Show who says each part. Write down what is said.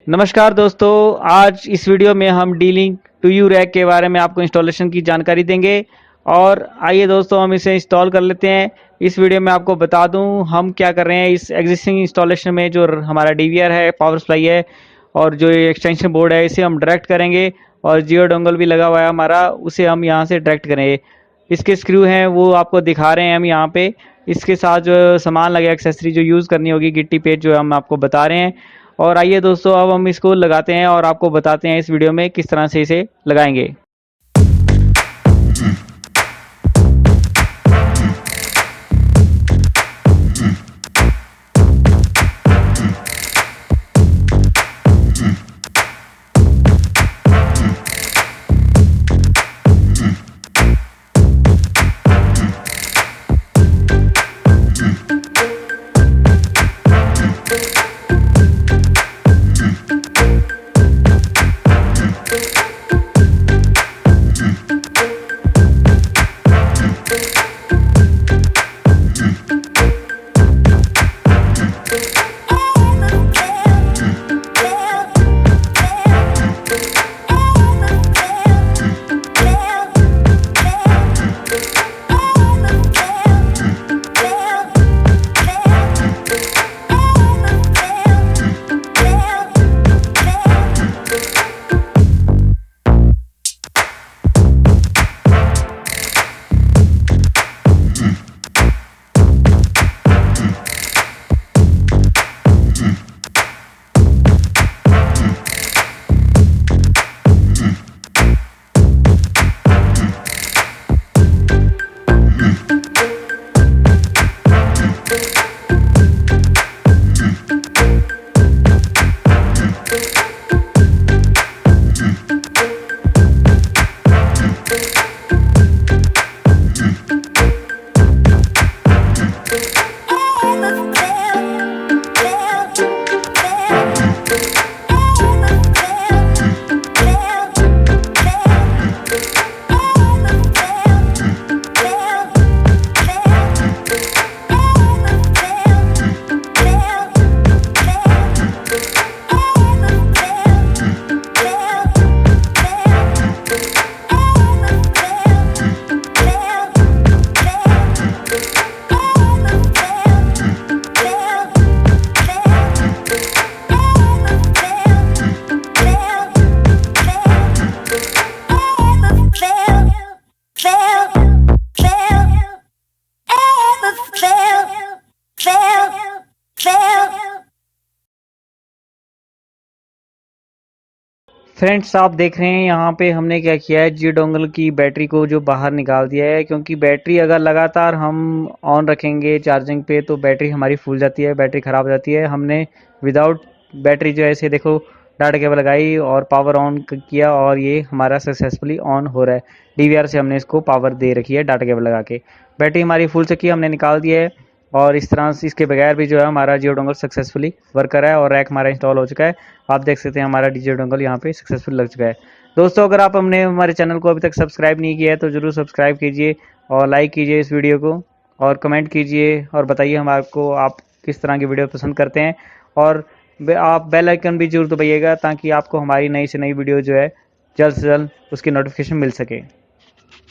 Speaker 1: नमस्कार दोस्तों, आज इस वीडियो में हम डीलिंक टू यू रैक के बारे में आपको इंस्टॉलेशन की जानकारी देंगे। और आइए दोस्तों हम इसे इंस्टॉल कर लेते हैं। इस वीडियो में आपको बता दूं हम क्या कर रहे हैं। इस एग्जिस्टिंग इंस्टॉलेशन में जो हमारा डीवीआर है, पावर सप्लाई है और जो ये एक्सटेंशन बोर्ड है, इसे हम डायरेक्ट करेंगे। और जियो डोंगल भी लगा हुआ है हमारा, उसे हम यहाँ से डायरेक्ट करेंगे। इसके स्क्रू हैं वो आपको दिखा रहे हैं हम यहाँ पे। इसके साथ जो सामान लगे, एक्सेसरी जो यूज़ करनी होगी, गिट्टी पेच जो हम आपको बता रहे हैं। और आइए दोस्तों अब हम इसको लगाते हैं और आपको बताते हैं इस वीडियो में किस तरह से इसे लगाएंगे। फ्रेंड्स, आप देख रहे हैं यहाँ पे हमने क्या किया है, जियो डोंगल की बैटरी को जो बाहर निकाल दिया है। क्योंकि बैटरी अगर लगातार हम ऑन रखेंगे चार्जिंग पे तो बैटरी हमारी फूल जाती है, बैटरी ख़राब हो जाती है। हमने विदाउट बैटरी जो ऐसे देखो डाटा केबल लगाई और पावर ऑन किया और ये हमारा सक्सेसफुली ऑन हो रहा है। डीवीआर से हमने इसको पावर दे रखी है डाटा केबल लगा के। बैटरी हमारी फुल चुकी है, हमने निकाल दिया है। और इस तरह से इसके बगैर भी जो है हमारा जियो डोंगल सक्सेसफुली वर्क कर रहा है और रैक हमारा इंस्टॉल हो चुका है। आप देख सकते हैं हमारा जियो डोंगल यहाँ पे सक्सेसफुल लग चुका है। दोस्तों, अगर आप हमने हमारे चैनल को अभी तक सब्सक्राइब नहीं किया है तो ज़रूर सब्सक्राइब कीजिए और लाइक कीजिए इस वीडियो को और कमेंट कीजिए और बताइए हमारे को आप किस तरह की वीडियो पसंद करते हैं। और आप बेल आइकन भी जरूर दबाइएगा ताकि आपको हमारी नई से नई वीडियो जो है जल्द से जल्द उसकी नोटिफिकेशन मिल सके।